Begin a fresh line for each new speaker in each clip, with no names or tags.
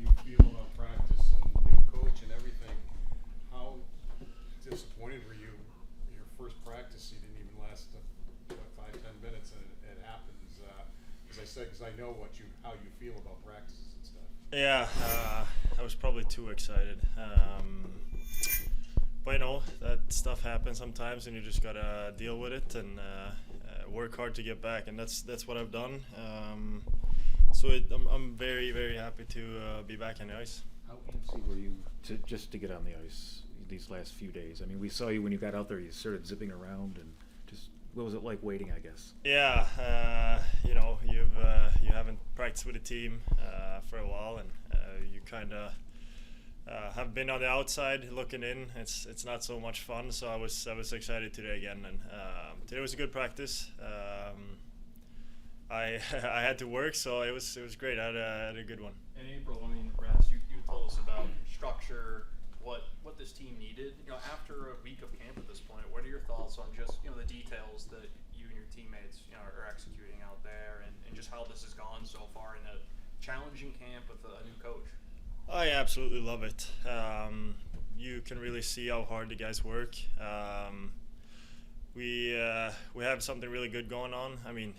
you feel about practice and new coach and everything. How disappointed were you? Your first practice, you didn't even last 5-10 minutes, and it happens. As I said, because I know how you feel about practices and stuff.
Yeah, I was probably too excited. But you know, that stuff happens sometimes, and you just gotta deal with it and work hard to get back, and that's what I've done. I'm very, very happy to be back on the ice.
How antsy were you just to get on the ice these last few days? I mean, we saw you when you got out there. You started zipping around, and just what was it like waiting? I guess.
Yeah, you know, you haven't practiced with a team for a while, and you kind of have been on the outside looking in. It's not so much fun. So I was excited today again, and today was a good practice. I I had to work, so it was great. I had a good one.
In April, I mean, Ras, you told us about structure, what this team needed. You know, after a week of camp at this point, what are your thoughts on just, you know, the details that you and your teammates, you know, are executing out there, and just how this has gone so far in a challenging camp with a new coach?
I absolutely love it. You can really see how hard the guys work. We have something really good going on. I mean,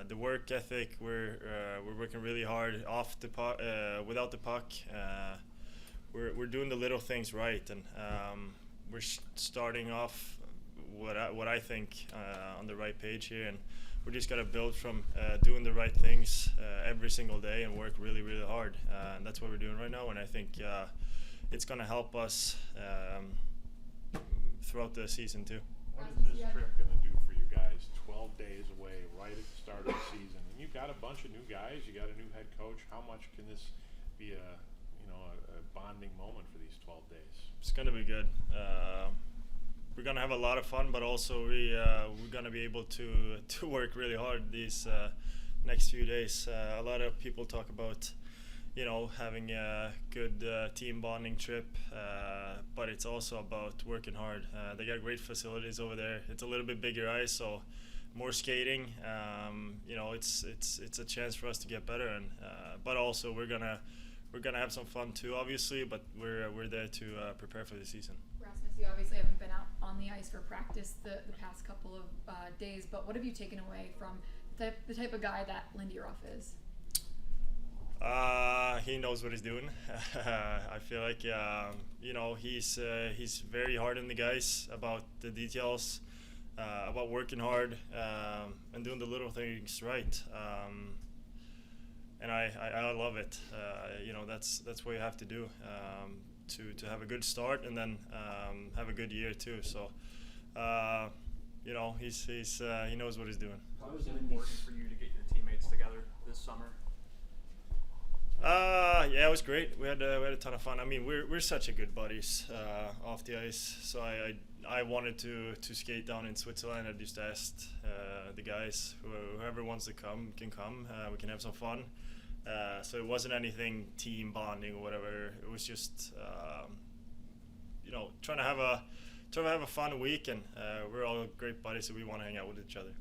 the work ethic. We're working really hard off the puck, without the puck. We're doing the little things right, and we're starting off what I think on the right page here, and we just got to build from doing the right things every single day and work really, really hard. And that's what we're doing right now, and I think it's going to help us throughout the season too.
What is this trip going to do for you guys? 12 days away, right at the start of the season, and you've got a bunch of new guys. You got a new head coach. How much can this be a bonding moment for these 12 days?
It's going to be good. We're going to have a lot of fun, but also we're going to be able to work really hard these next few days. A lot of people talk about, you know, having a good team bonding trip, but it's also about working hard. They got great facilities over there. It's a little bit bigger ice, so more skating. You know, it's a chance for us to get better, and but also we're gonna have some fun too, obviously. But we're there to prepare for the season.
Rasmus, you obviously haven't been out on the ice for practice the past couple of days, but what have you taken away from the type of guy that Lindy Ruff is?
He knows what he's doing. I feel like you know, he's very hard on the guys about the details, about working hard and doing the little things right. And I love it. You know, that's what you have to do to have a good start and then have a good year too. So you know, he knows what he's doing.
How was it important for you to get your teammates together this summer?
Yeah, it was great. We had a ton of fun. I mean, we're such a good buddies off the ice. So I wanted to skate down in Switzerland. I just asked the guys, whoever wants to come can come. We can have some fun. So it wasn't anything team bonding or whatever. It was just you know, trying to have a fun week, and we're all great buddies, so we want to hang out with each other.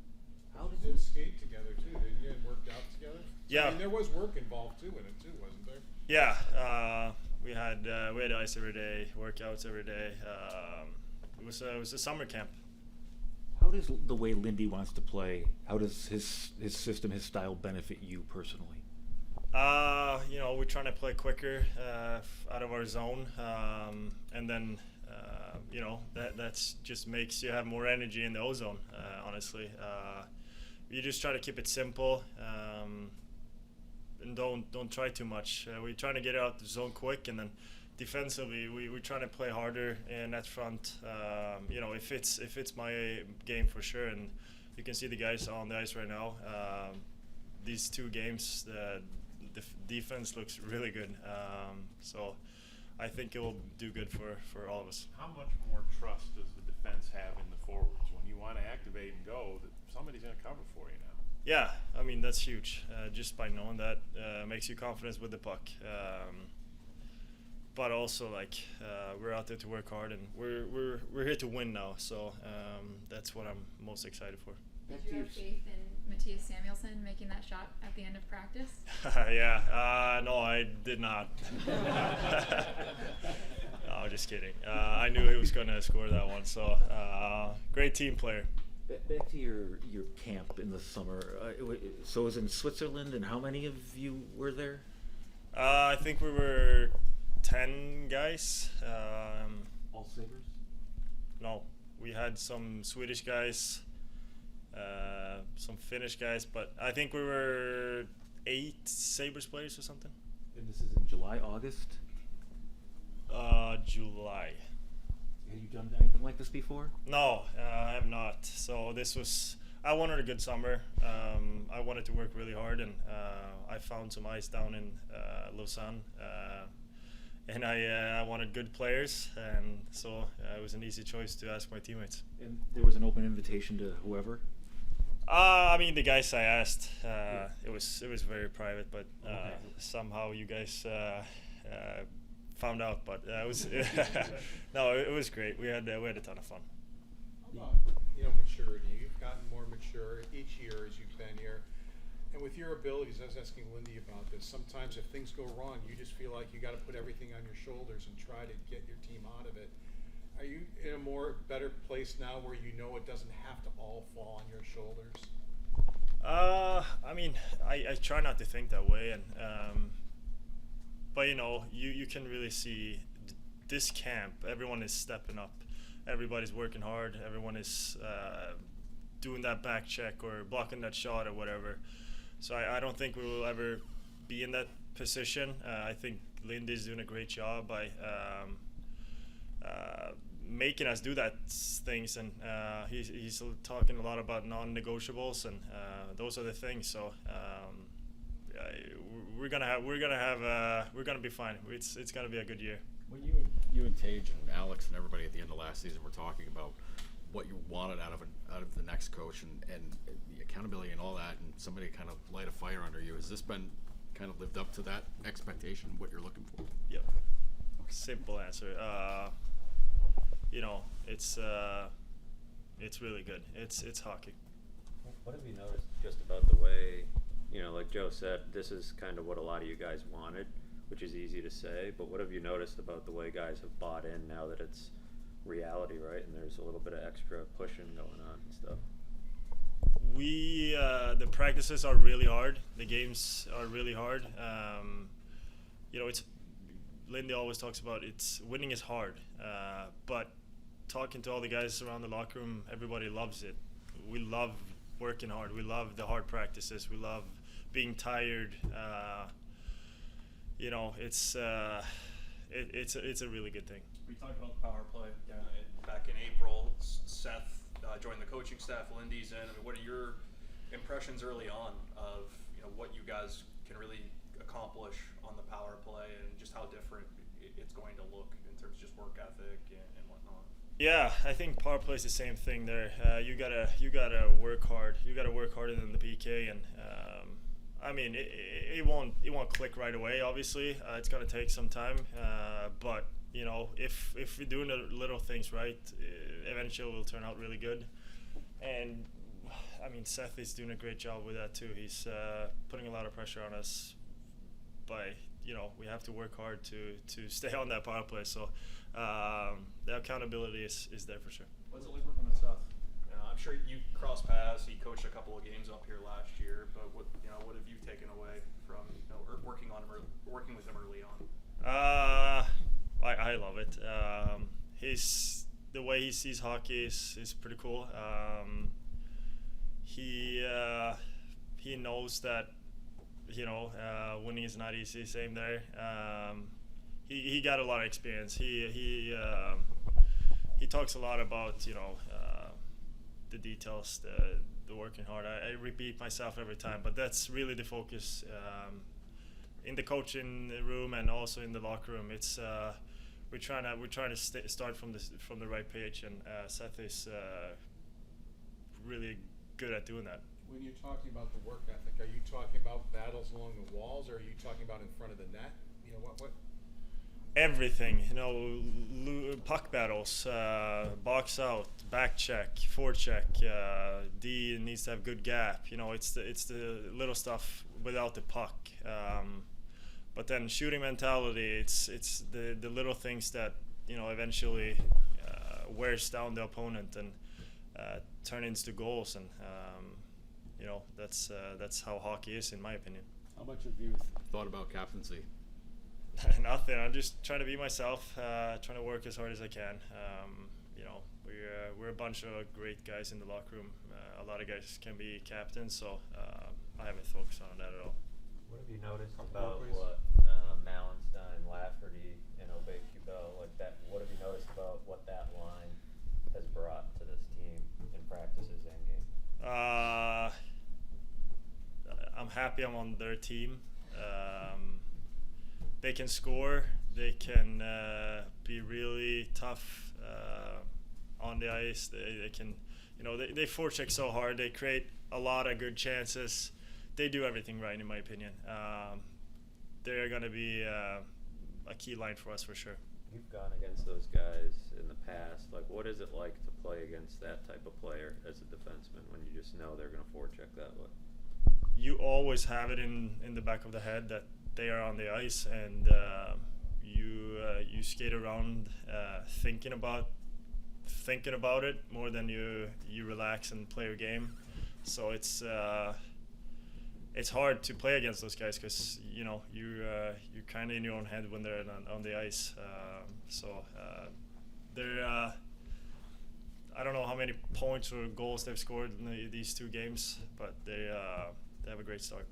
How did you skate together too? Didn't you, and worked out together?
Yeah.
I mean, there was work involved too in it too, wasn't there?
Yeah, we had ice every day, workouts every day. It was a summer camp.
How does the way Lindy wants to play? How does his system, his style, benefit you personally?
You know, we're trying to play quicker out of our zone, and then you know, that's just makes you have more energy in the ozone. Honestly, you just try to keep it simple. And don't try too much. We're trying to get out the zone quick, and then defensively we're trying to play harder in that front. You know, if it's my game for sure, and you can see the guys on the ice right now. These two games, the defense looks really good. So I think it will do good for all of us.
How much more trust does the defense have in the forwards when you want to activate and go? That somebody's going to cover for you now.
Yeah, I mean, that's huge. Just by knowing that makes you confidence with the puck. But also, like, we're out there to work hard, and we're here to win now. So that's what I'm most excited for.
Did you have faith in Matthias Samuelsson making that shot at the end of practice?
Yeah, no, I did not. No, just kidding. I knew he was going to score that one. So, great team player.
Back to your camp in the summer. So it was in Switzerland, and how many of you were there?
I think we were 10 guys.
All Sabres?
No, we had some Swedish guys, some Finnish guys, but I think we were 8 Sabres players or something.
And this is in July, August?
July.
Have you done anything like this before?
No, I have not. So I wanted a good summer. I wanted to work really hard, and I found some ice down in Lausanne. And I wanted good players, and so it was an easy choice to ask my teammates.
And there was an open invitation to whoever?
I mean, the guys I asked, it was very private, but
Okay.
somehow you guys found out. But it was no, it was great. We had a ton of fun.
How about, maturity? You've gotten more mature each year as you've been here. And with your abilities, I was asking Lindy about this, sometimes if things go wrong, you just feel like you got to put everything on your shoulders and try to get your team out of it. Are you in a better place now where you know it doesn't have to all fall on your shoulders?
I mean, I try not to think that way, and but you can really see this camp. Everyone is stepping up. Everybody's working hard. Everyone is doing that back check or blocking that shot or whatever. So I don't think we will ever be in that position. I think Lindy's doing a great job by making us do that things, and he's talking a lot about non-negotiables, and those are the things. So we're gonna be fine. It's gonna be a good year.
When you and Tage and Alex and everybody at the end of last season were talking about what you wanted out of the next coach and the accountability and all that, and somebody kind of light a fire under you, has this been kind of lived up to that expectation, what you're looking for?
Yep. Simple answer. It's really good. It's hockey.
What have you noticed just about the way, like Joe said, this is kind of what a lot of you guys wanted, which is easy to say, but what have you noticed about the way guys have bought in now that it's reality, right? And there's a little bit of extra pushing going on and stuff.
The practices are really hard. The games are really hard. It's Lindy always talks about winning is hard, but talking to all the guys around the locker room, everybody loves it. We love working hard. We love the hard practices. We love being tired. It's a really good thing.
We talked about the power play back in April. Seth joined the coaching staff. Lindy's in. I mean, what are your impressions early on of what you guys can really accomplish on the power play, and just how different it's going to look in terms of just work ethic and whatnot?
Yeah, I think power play is the same thing there. You gotta work hard. You gotta work harder than the PK, and I mean it won't click right away. Obviously, it's gonna take some time, but if we're doing the little things right, eventually it will turn out really good. And I mean, Seth is doing a great job with that too. He's putting a lot of pressure on us by, we have to work hard to stay on that power play. So the accountability is there for sure.
What's it like working with Seth? I'm sure you crossed paths. He coached a couple of games up here last year, but what have you taken away from working with him early on?
I love it. The way he sees hockey is pretty cool. He knows that winning is not easy. Same there. He got a lot of experience. He talks a lot about the details, the working hard. I repeat myself every time, but that's really the focus in the coaching room and also in the locker room. It's we're trying to start from the right page, and Seth is really good at doing that.
When you're talking about the work ethic, are you talking about battles along the walls, or are you talking about in front of the net? What?
everything, puck battles, box out, back check, forecheck, D needs to have good gap. It's the little stuff without the puck. But then shooting mentality, it's the little things that eventually wears down the opponent and turn into goals, and that's how hockey is, in my opinion.
How much have you thought about captaincy?
Nothing. I'm just trying to be myself, trying to work as hard as I can. We're a bunch of great guys in the locker room. A lot of guys can be captains, so I haven't focused on that at all.
What have you noticed
Couple
about
more, please.
what Mallin's done, Lafferty, Obey-Cubel, like that? What have you noticed about what that line has brought to this team in practices and game?
I'm happy I'm on their team. They can score. They can be really tough on the ice. They can, they forecheck so hard. They create a lot of good chances. They do everything right, in my opinion. They're going to be a key line for us for sure.
You've gone against those guys in the past. Like, what is it like to play against that type of player as a defenseman when you just know they're going to forecheck that way?
You always have it in the back of the head that they are on the ice, and you skate around thinking about it more than you relax and play your game. So it's hard to play against those guys because you're kind of in your own head when they're on the ice. They're I don't know how many points or goals they've scored in these two games, but they have a great start.